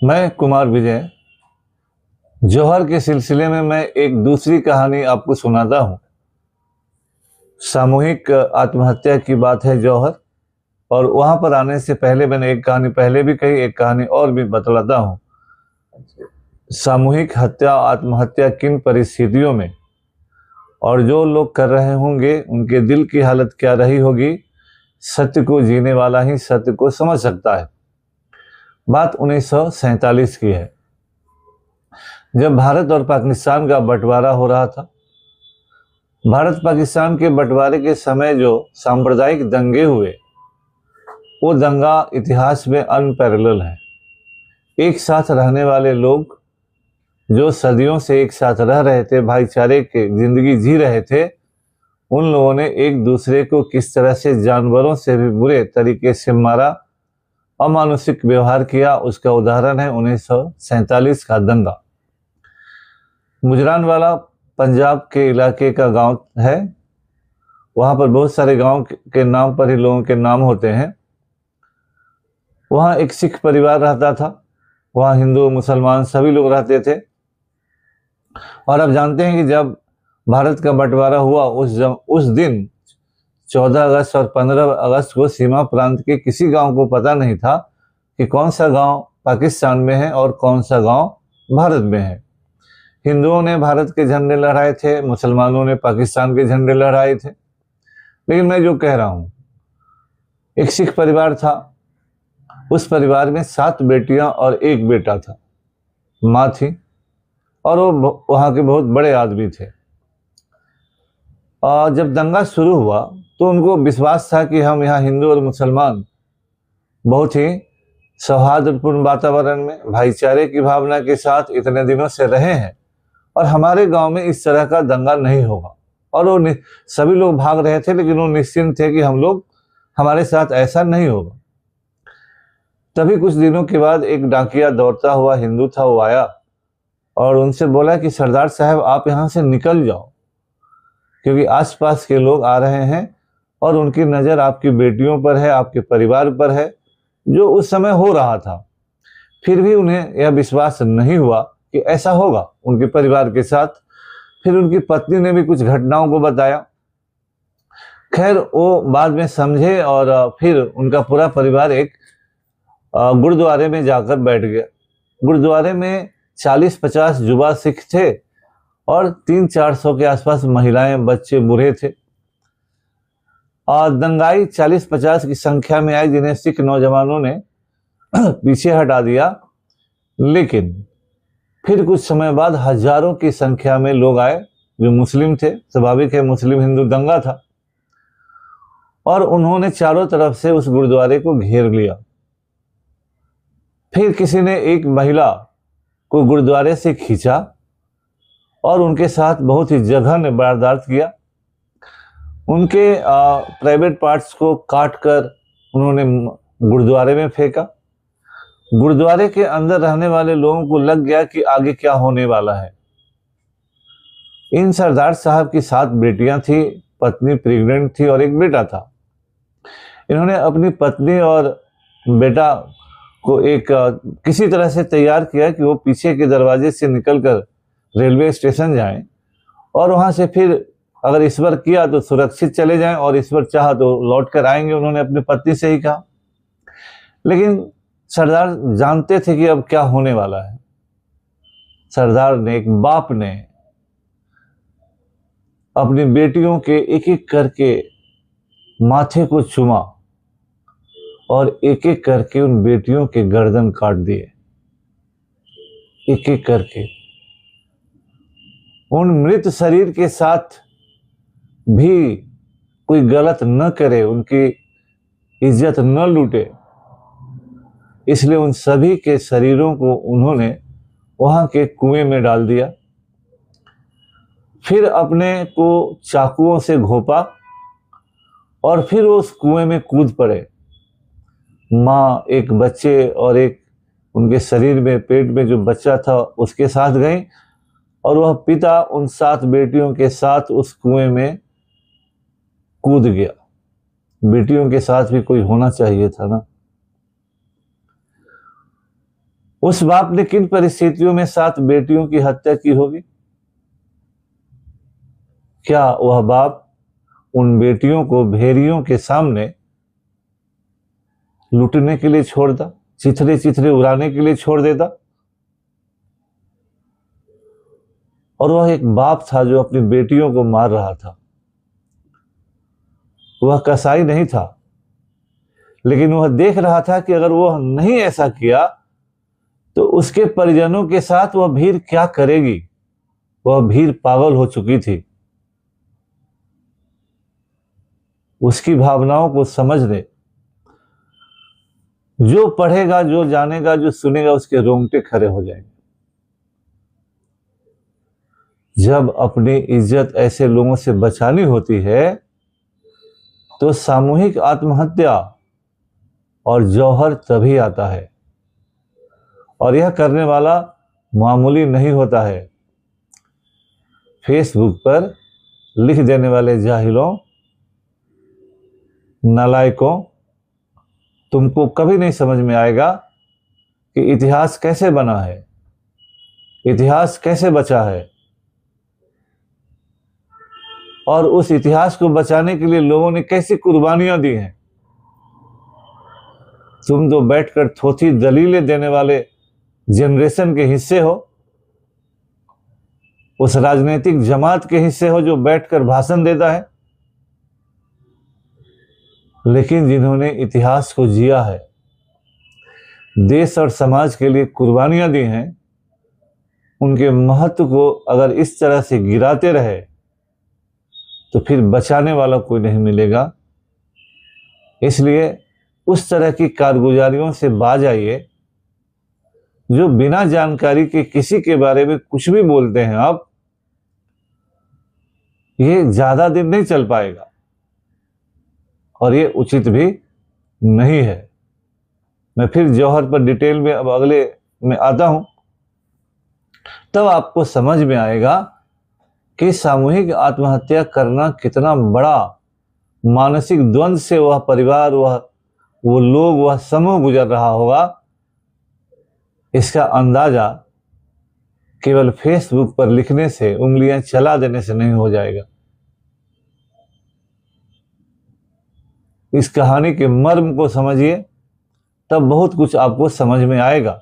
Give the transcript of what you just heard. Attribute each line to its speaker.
Speaker 1: मैं कुमार विजय जौहर के सिलसिले में मैं एक दूसरी कहानी आपको सुनाता हूँ। सामूहिक आत्महत्या की बात है जौहर, और वहाँ पर आने से पहले मैंने एक कहानी पहले भी कही, एक कहानी और भी बतलाता हूँ। सामूहिक हत्या आत्महत्या किन परिस्थितियों में और जो लोग कर रहे होंगे उनके दिल की हालत क्या रही होगी, सत्य को जीने वाला ही सत्य को समझ सकता है। बात 1947 की है, जब भारत और पाकिस्तान का बंटवारा हो रहा था। भारत पाकिस्तान के बंटवारे के समय जो सांप्रदायिक दंगे हुए, वो दंगा इतिहास में अनपैरेलल है। एक साथ रहने वाले लोग जो सदियों से एक साथ रह रहे थे, भाईचारे के जिंदगी जी रहे थे, उन लोगों ने एक दूसरे को किस तरह से जानवरों से भी बुरे तरीके से मारा, अमानुषिक व्यवहार किया, उसका उदाहरण है 1947 का दंगा। मुजरानवाला पंजाब के इलाके का गांव है। वहाँ पर बहुत सारे गांव के नाम पर ही लोगों के नाम होते हैं। वहाँ एक सिख परिवार रहता था। वहाँ हिंदू मुसलमान सभी लोग रहते थे। और आप जानते हैं कि जब भारत का बंटवारा हुआ उस दिन 14 अगस्त और 15 अगस्त को सीमा प्रांत के किसी गांव को पता नहीं था कि कौन सा गांव पाकिस्तान में है और कौन सा गांव भारत में है। हिंदुओं ने भारत के झंडे लहराए थे, मुसलमानों ने पाकिस्तान के झंडे लहराए थे। लेकिन मैं जो कह रहा हूँ, एक सिख परिवार था। उस परिवार में 7 बेटियां और 1 बेटा था। माँ थी और वो वहाँ के बहुत बड़े आदमी थे। और जब दंगा शुरू हुआ तो उनको विश्वास था कि हम यहाँ हिंदू और मुसलमान बहुत ही सौहार्दपूर्ण वातावरण में भाईचारे की भावना के साथ इतने दिनों से रहे हैं और हमारे गांव में इस तरह का दंगा नहीं होगा। और वो सभी लोग भाग रहे थे, लेकिन वो निश्चिंत थे कि हमारे साथ ऐसा नहीं होगा। तभी कुछ दिनों के बाद एक डाकिया दौड़ता हुआ हिंदू था, वो आया और उनसे बोला कि सरदार साहब आप यहाँ से निकल जाओ, क्योंकि आसपास के लोग आ रहे हैं और उनकी नज़र आपकी बेटियों पर है, आपके परिवार पर है, जो उस समय हो रहा था। फिर भी उन्हें यह विश्वास नहीं हुआ कि ऐसा होगा उनके परिवार के साथ। फिर उनकी पत्नी ने भी कुछ घटनाओं को बताया। खैर वो बाद में समझे और फिर उनका पूरा परिवार एक गुरुद्वारे में जाकर बैठ गया। गुरुद्वारे में 40-50 युवा सिख थे और 300-400 के आसपास महिलाएं, बच्चे, बूढ़े थे। और दंगाई 40-50 की संख्या में आई, जिन्हें सिख नौजवानों ने पीछे हटा दिया। लेकिन फिर कुछ समय बाद हजारों की संख्या में लोग आए जो मुस्लिम थे। स्वाभाविक है, मुस्लिम हिंदू दंगा था। और उन्होंने चारों तरफ से उस गुरुद्वारे को घेर लिया। फिर किसी ने एक महिला को गुरुद्वारे से खींचा और उनके साथ बहुत ही जघन्य वारदात किया। उनके प्राइवेट पार्ट्स को काट कर उन्होंने गुरुद्वारे में फेंका। गुरुद्वारे के अंदर रहने वाले लोगों को लग गया कि आगे क्या होने वाला है। इन सरदार साहब की 7 बेटियां थी, पत्नी प्रेग्नेंट थी और एक बेटा था। इन्होंने अपनी पत्नी और बेटा को किसी तरह से तैयार किया कि वो पीछे के दरवाजे से निकलकर रेलवे स्टेशन जाएं और वहां से फिर अगर ईश्वर किया तो सुरक्षित चले जाएं और ईश्वर चाहा तो लौट कर आएंगे। उन्होंने अपनी पत्नी से ही कहा। लेकिन सरदार जानते थे कि अब क्या होने वाला है। सरदार ने, एक बाप ने, अपनी बेटियों के एक एक करके माथे को चूमा और एक एक करके उन बेटियों के गर्दन काट दिए। एक एक करके उन मृत शरीर के साथ भी कोई गलत न करे, उनकी इज्जत न लूटे, इसलिए उन सभी के शरीरों को उन्होंने वहां के कुएं में डाल दिया। फिर अपने को चाकुओं से घोंपा और फिर वो उस कुएं में कूद पड़े। माँ एक बच्चे और एक उनके शरीर में, पेट में जो बच्चा था उसके साथ गई और वह पिता उन 7 बेटियों के साथ उस कुएं में कूद गया। बेटियों के साथ भी कोई होना चाहिए था ना। उस बाप ने किन परिस्थितियों में 7 बेटियों की हत्या की होगी? क्या वह बाप उन बेटियों को भेड़ियों के सामने लूटने के लिए छोड़ दा, चिथड़े चिथड़े उड़ाने के लिए छोड़ देता? और वह एक बाप था जो अपनी बेटियों को मार रहा था। वह कसाई नहीं था, लेकिन वह देख रहा था कि अगर वह नहीं ऐसा किया तो उसके परिजनों के साथ वह भीड़ क्या करेगी। वह भीड़ पागल हो चुकी थी। उसकी भावनाओं को समझने, जो पढ़ेगा, जो जानेगा, जो सुनेगा, उसके रोंगटे खड़े हो जाएंगे। जब अपनी इज्जत ऐसे लोगों से बचानी होती है तो सामूहिक आत्महत्या और जौहर तभी आता है, और यह करने वाला मामूली नहीं होता है। फेसबुक पर लिख देने वाले जाहिलों, नालायकों, तुमको कभी नहीं समझ में आएगा कि इतिहास कैसे बना है, इतिहास कैसे बचा है, और उस इतिहास को बचाने के लिए लोगों ने कैसी कुर्बानियां दी हैं। तुम तो बैठकर थोथी दलीलें देने वाले जनरेशन के हिस्से हो, उस राजनीतिक जमात के हिस्से हो जो बैठकर भाषण देता है। लेकिन जिन्होंने इतिहास को जिया है, देश और समाज के लिए कुर्बानियां दी हैं, उनके महत्व को अगर इस तरह से गिराते रहे तो फिर बचाने वाला कोई नहीं मिलेगा। इसलिए उस तरह की कारगुजारियों से बाज आइए जो बिना जानकारी के किसी के बारे में कुछ भी बोलते हैं। आप ये ज्यादा दिन नहीं चल पाएगा और ये उचित भी नहीं है। मैं फिर जौहर पर डिटेल में अब अगले में आता हूं, तब आपको समझ में आएगा कि सामूहिक आत्महत्या करना कितना बड़ा मानसिक द्वंद से वह परिवार, वो लोग, वह समूह गुजर रहा होगा। इसका अंदाजा केवल फेसबुक पर लिखने से, उंगलियां चला देने से नहीं हो जाएगा। इस कहानी के मर्म को समझिए, तब बहुत कुछ आपको समझ में आएगा।